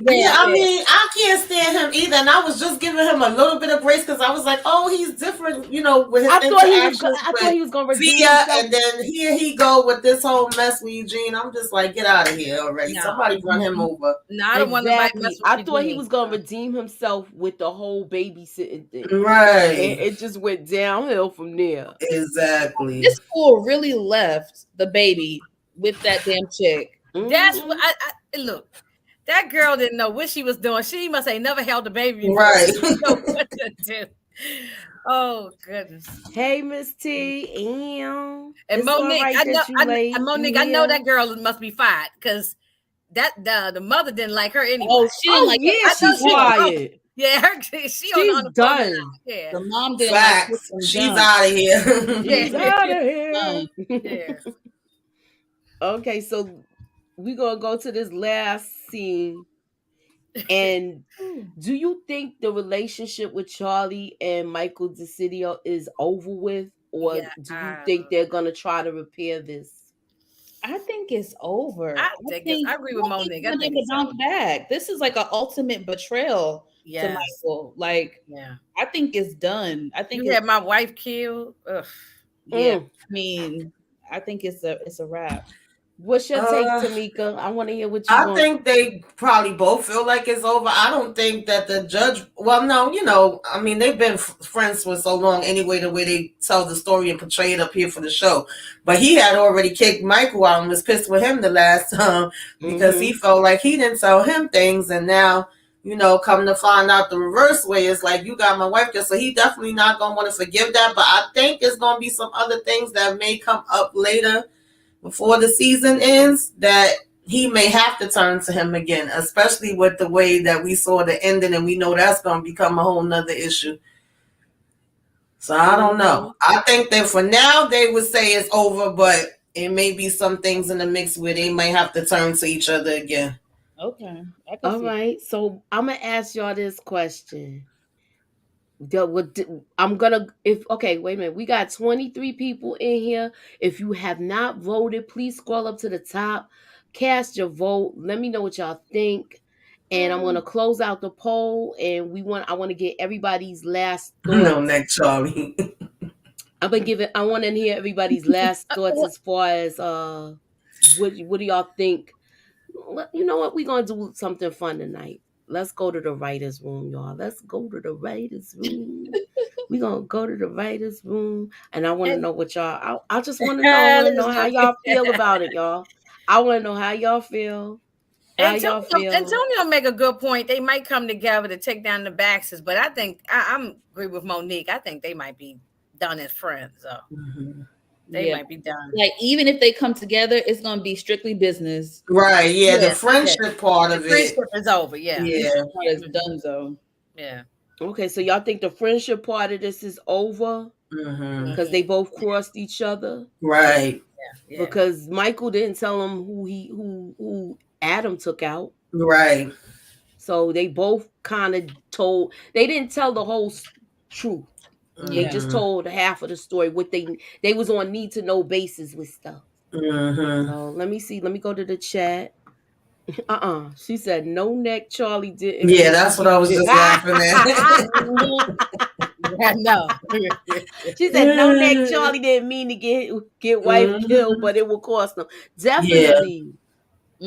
Yeah, I mean, I can't stand him either. And I was just giving him a little bit of grace because I was like, oh, he's different, with his interactions. I thought he was going to redeem himself. And then here he go with this whole mess with Eugene. I'm just like, get out of here already. No. Somebody run him over. No, I don't want nobody mess with I thought he was going to redeem himself with the whole babysitting thing. Right. And it just went downhill from there. Exactly. This fool really left the baby with that damn chick. That's what I look. That girl didn't know what she was doing. She must have never held a baby before. Right. She didn't know what to do. Oh goodness. Hey, Miss T. And Monique, Monique, I know that girl must be fired because the mother didn't like her anyway. Oh, she didn't like she's fired. Yeah, she's on done. Yeah. The mom didn't Facts. like she's out of here. She's out of here. Yeah. Okay, so we're gonna go to this last scene. And do you think the relationship with Charlie and Michael DeCidio is over with, or do you think they're gonna try to repair this? I think it's over. I agree with Monique. I think it's bounce back. This is like an ultimate betrayal to Michael. I think it's done. I think you had my wife killed. Ugh. Yeah, I mean, I think it's a wrap. What's your take, Tamika? I want to hear what you I think they probably both feel like it's over. I don't think that the judge, I mean, they've been friends for so long anyway, the way they tell the story and portray it up here for the show. But he had already kicked Michael out and was pissed with him the last time because he felt like he didn't tell him things. And now, come to find out the reverse way, it's like, you got my wife killed. So he definitely not going to want to forgive that. But I think there's going to be some other things that may come up later before the season ends that he may have to turn to him again, especially with the way that we saw the ending, and we know that's going to become a whole nother issue. So I don't know. I think that for now they would say it's over, but it may be some things in the mix where they might have to turn to each other again. Okay. All right. So I'm going to ask y'all this question. I'm gonna if okay, wait a minute. We got 23 people in here. If you have not voted, please scroll up to the top, cast your vote. Let me know what y'all think. And I'm gonna close out the poll and I want to get everybody's last No, thoughts. next Charlie. I want to hear everybody's last thoughts as far as what do y'all think? You know what? We're gonna do something fun tonight. Let's go to the writers' room, y'all. Let's go to the writers' room. We're gonna go to the writers' room, and I want to know what y'all. I just want to know. I want to know how y'all feel about it, y'all. I want to know how y'all feel. How y'all feel? Antonio make a good point. They might come together to take down the Baxters, but I think I'm agree with Monique. I think they might be done as friends. So they might be done. Like even if they come together, it's gonna be strictly business. Right. Yeah. The friendship part of it. Friendship is over. Yeah. It's done though. Yeah. Okay, so y'all think the friendship part of this is over because they both crossed each other, right? Yeah. Because Michael didn't tell him who Adam took out, right? So they both kind of told. They didn't tell the whole truth. They just told half of the story. What they was on need to know basis with stuff. So let me see. Let me go to the chat. She said no neck. Charlie didn't. Yeah, that's what I was just laughing at. No. She said no neck. Charlie didn't mean to get wife killed, but it will cost them. Definitely,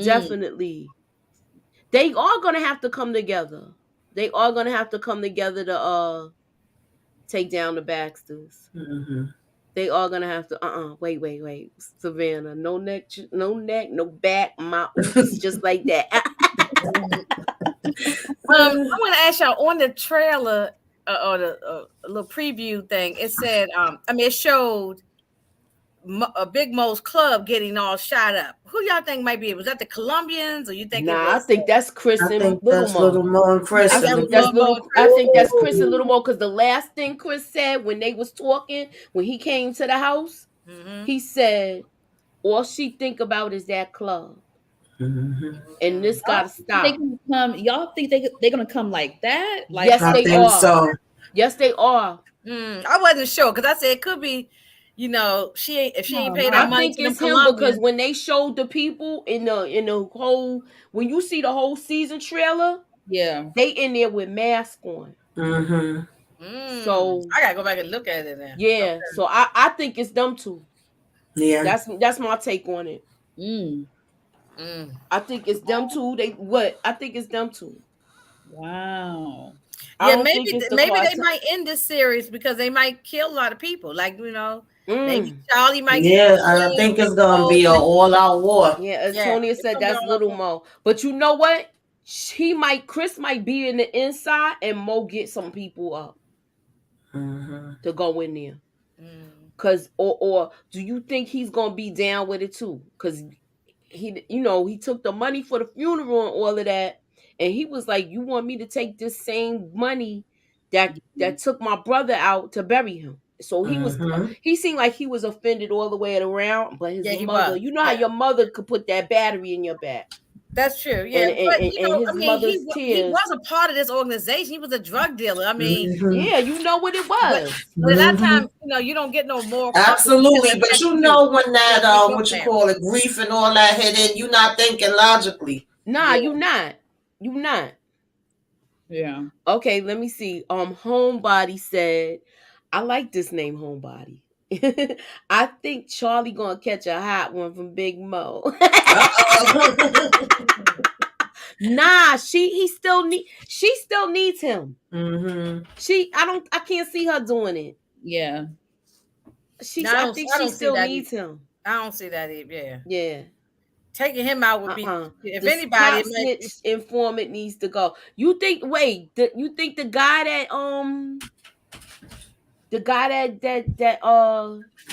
definitely. They are gonna have to come together. They are gonna have to come together to take down the Baxters. They are gonna have to. Wait, Savannah. No neck, no back. My oops, just like that. I want to ask y'all on the trailer or the little preview thing. It said, it showed a Big Mo's club getting all shot up. Who y'all think might be? Was that the Colombians, or you think it was? I think that's Chris and Little Mo. Little Mo and Chris. I think that's Chris and Little Mo because the last thing Chris said when they was talking, when he came to the house, he said, "All she think about is that club." And this gotta stop. Y'all think they're gonna come like that? Like, yes, they are. So. Yes, they are. I wasn't sure because I said it could be. If she ain't paid that money to them it's him because when they showed the people in the whole, when you see the whole season trailer, they in there with masks on. So I gotta go back and look at it now. Yeah, okay. So I think it's them two. Yeah, that's my take on it. I think it's them two. I think it's them two. Wow. Yeah, maybe they might end this series because they might kill a lot of people. Like, maybe Charlie might. Yeah, I think it's gonna be an all-out war. Yeah, Antonia said that's Little Mo. But you know what? Chris might be in the inside, and Mo get some people up to go in there. Cause or do you think he's gonna be down with it too? Cause he took the money for the funeral and all of that. And he was like, you want me to take this same money that took my brother out to bury him? So he seemed like he was offended all the way around. But his mother, you know how your mother could put that battery in your back. That's true. Yeah, and his mother's tears. He was a part of this organization. He was a drug dealer. I mean, yeah, you know what it was. But at that time, you don't get no more. Absolutely, but when that what you call it, grief and all that hit in, you're not thinking logically. Nah, you not. You not. Yeah. Okay, let me see. Homebody said, I like this name, Homebody. I think Charlie gonna catch a hot one from Big Mo. Nah, she still needs him. I can't see her doing it. Yeah. I think she still needs him. I don't see that either. Yeah. Taking him out would be if the anybody snitch informant needs to go. You think the guy that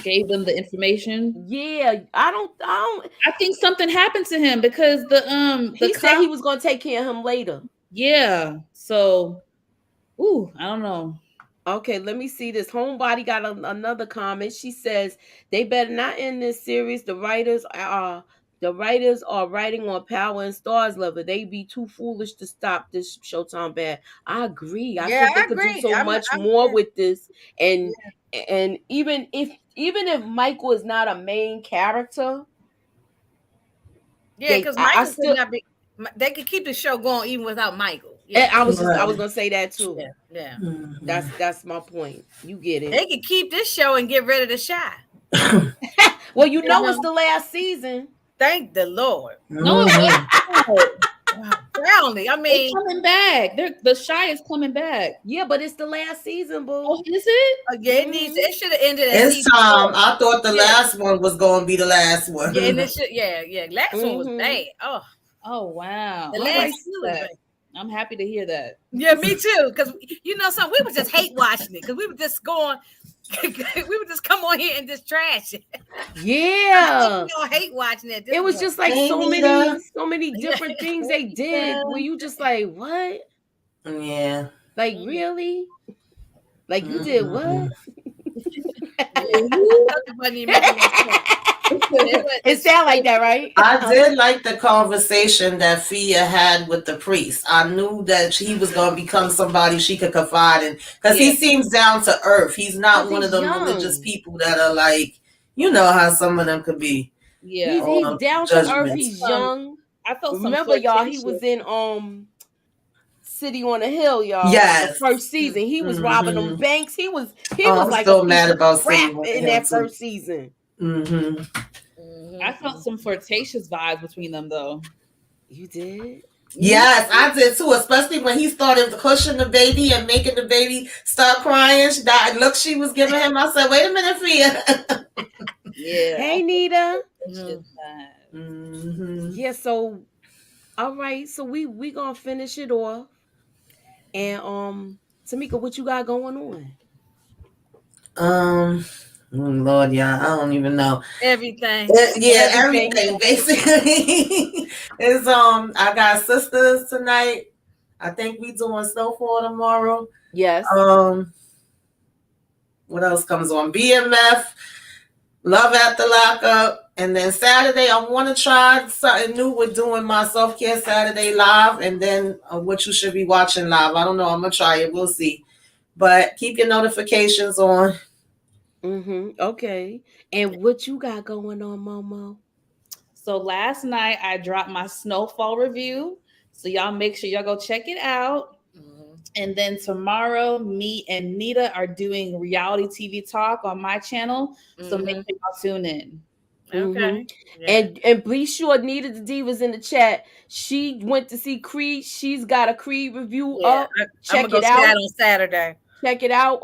gave them the information? Yeah, I don't I think something happened to him because he said he was gonna take care of him later. Yeah. So I don't know. Okay, let me see this. Homebody got another comment. She says they better not end this series. The writers are The writers are writing on Power and Stars level. They be too foolish to stop this Showtime bad. I agree. I Yeah, think they I could do agree. so much more with this. And even if Michael is not a main character, Yeah, because I Michael could still not be. They could keep the show going even without Michael. Yeah, I was Right. gonna say that too. yeah. Mhm. That's my point. You get it. They could keep this show and get rid of the Shy. Well, You it's know? the last season. Thank the Lord. No, it Mhm. wasn't. Proudly. I They mean, coming back. The Shy is coming back. Yeah, but it's the last season, boo. Oh, is it? yeah, it should have ended at It's season time. 4. I thought the Yeah. last one was going to be the last one. Yeah, and it should. Yeah. Last one was bad. Oh, Oh wow. the All last right. two was bad. I'm happy to hear that. Yeah, me too. Because something, we would just hate watching it because we would just go on. We would just come on here and just trash it. Yeah. We don't hate watching it. It was just like Hey, so Nita. many different things they did where you just like, what? Yeah. Like, really? Like, you did what? It sound like that, right? I did like the conversation that Fia had with the priest. I knew that he was going to become somebody she could confide in because he seems down to earth. He's not one of them religious people that are like, you know how some of them could be. Yeah. He's down to earth. He's young. I felt Remember, y'all, he was in City on the Hill, y'all. Yes. The first season. He was robbing them banks. He was I'm like still mad about crap City on the in Hill, that too. first season. I felt some flirtatious vibes between them, though. You did? Yes, I did too. Especially when he started pushing the baby and making the baby start crying. That look she was giving him, I said, "Wait a minute, Fia." Yeah. Hey, Nita. Yeah. So, all right. So we gonna finish it off. And Tamika, what you got going on? Lord, yeah, I don't even know. Everything. Everything basically. Is I got sisters tonight. I think we doing Snowfall tomorrow. Yes. What else comes on? BMF, Love at the Lockup, and then Saturday I want to try something new with doing my self-care Saturday live, and then what you should be watching live. I don't know. I'm gonna try it. We'll see. But keep your notifications on. Okay. And what you got going on, Momo? So last night I dropped my Snowfall review. So y'all make sure y'all go check it out. And then tomorrow, me and Nita are doing reality TV talk on my channel. So make sure y'all tune in. Okay. And be sure Nita the Diva's in the chat. She went to see Creed. She's got a Creed review up. Check it out on Saturday. Check it out.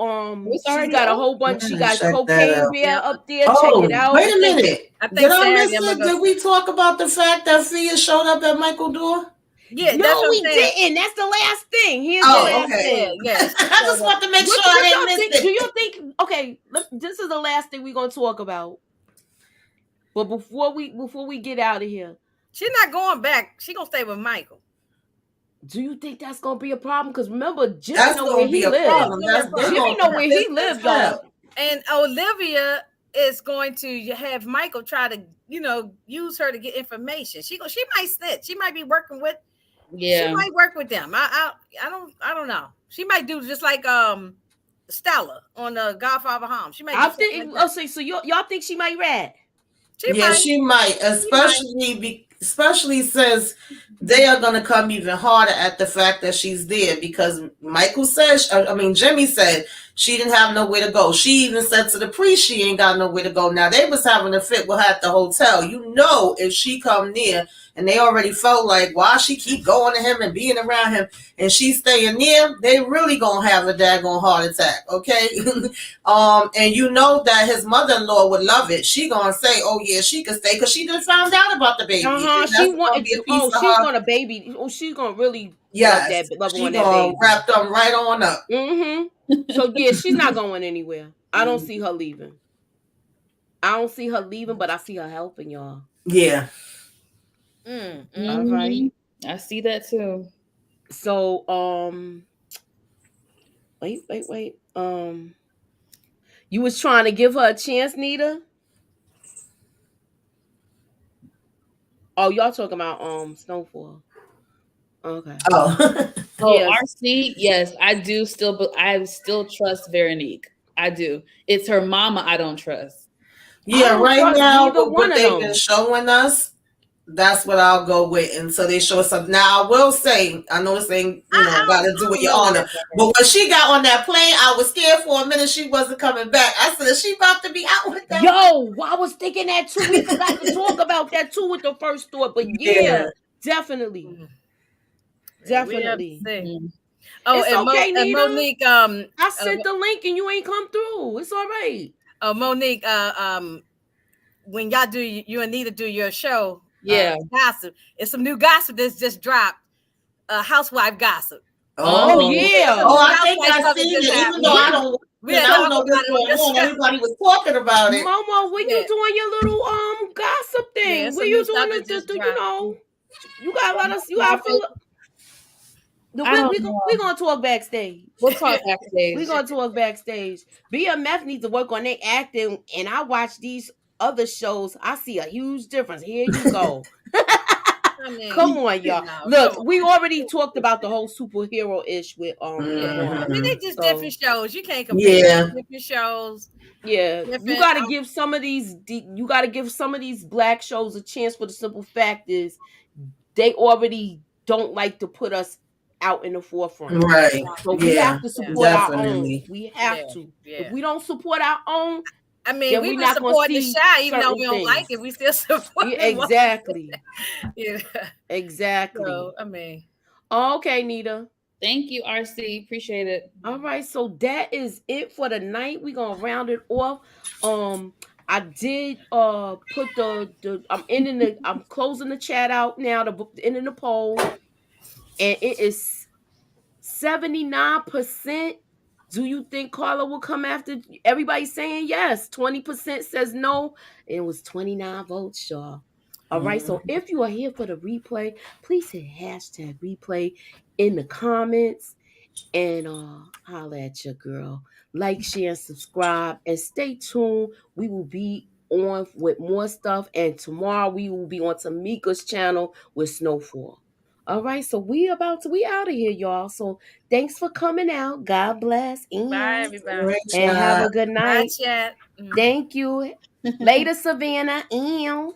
She's got a whole bunch. She got Cocaine Bear up there. Oh, check it out. Wait a minute. Did I miss Saturday, it? Did we talk about the fact that Fia showed up at Michael door? Yeah, no, we didn't. That's the last thing. Here's the last thing. Yeah. I just want to make sure I didn't miss it. Do you think? Okay, this is the last thing we're gonna talk about. But before we get out of here, she's not going back. She's gonna stay with Michael. Do you think that's gonna be a problem? Because remember, Jimmy know where he lives. Jimmy know where he lives, y'all. And Olivia is going to have Michael try to, use her to get information. She might snitch. She might be working with. Yeah. She might work with them. I don't know. She might do just like Stella on the Godfather Home. She might. I think. So y'all think she might rat? She might, especially since they are going to come even harder at the fact that she's there, because Jimmy said she didn't have nowhere to go. She even said to the priest she ain't got nowhere to go. Now they was having a fit with her at the hotel. If she come near, and they already felt like why she keep going to him and being around him, and she's staying near, they really gonna have a daggone heart attack, okay? And you know that his mother-in-law would love it. She gonna say, "Oh yeah, she could stay," because she just found out about the baby. She's gonna baby. Oh, she's gonna really love that baby. Wrap them right on up. So yeah, she's not going anywhere. I don't see her leaving. But I see her helping y'all. Yeah. All right. I see that too. So wait. You was trying to give her a chance, Nita? Oh, y'all talking about Snowfall? Okay. Oh. Oh, Yes. RC, yes, I do still, but I still trust Veronique. I do. It's her mama I don't trust. I Yeah, don't right trust now neither with one what of they've been them. showing us, that's what I'll go with until they show us something. Now I will say, I know this ain't, got to do I with don't your know honor, that about her. but when she got on that plane, I was scared for a minute she wasn't coming back. I said, is she about to be out with them? Yo, I was thinking that too. We forgot to talk about that too with the first thought, but Yeah. yeah, definitely, Yeah, we have to definitely. see. Mm. Oh, It's okay, and Nita. Monique, I sent the link and you ain't come through. It's all right. Monique, when y'all do, you and Nita do your show, Yeah. gossip. It's some new gossip that's just dropped. Housewife gossip. Oh Oh. It's some yeah. Oh, new I think housewife I stuff that seen just it. Even though happened. I Mom, don't, We had I don't talked know about what's it on going your on. show. Everybody was talking about it. Momo, when you Yeah, doing your little gossip yeah. thing? It's Where some new you stuff doing that just the dropped. you gotta let us. You gotta Topic? feel the I don't we know. gonna talk backstage. We'll talk We backstage. gonna talk backstage. BMF needs to work on their acting, and I watch these other shows. I see a huge difference. Here you go. I Come mean, on, y'all. no, Look, come on. we already talked about the whole superhero ish with Yeah, I Vaughn. mean, Mhm. they just So different shows. You can't compare. Yeah. Different shows, yeah, you different. got to give some of these. You got to give some of these black shows a chance. For the simple fact is, they already don't like to put us out in the forefront. Right. So we Yeah. have to Yeah, support our own. Definitely. We yeah, have to. If yeah. we don't support our own, I mean, then we've we're been not going to supporting the see shy, even though certain we don't like things. it. We still support Yeah, it. exactly. Yeah. Exactly. So, I mean, Okay, Nita. Thank you, RC. Appreciate it. All right, so that is it for the night. We're gonna round it off. I did put the I'm closing the chat out now, the ending the poll, and it is 79%. Do you think Carla will come after? Everybody's saying yes. 20% says no. It was 29 votes, y'all. All right. So if you are here for the replay, please hit hashtag replay in the comments and holla at your girl. Like, share, and subscribe, and stay tuned. We will be on with more stuff, and tomorrow we will be on Tamika's channel with Snowfall. All right, so we out of here, y'all. So thanks for coming out. God bless, bye, and everybody. Great have job. a good Bye, night. chat. Thank you. Later, Savannah. And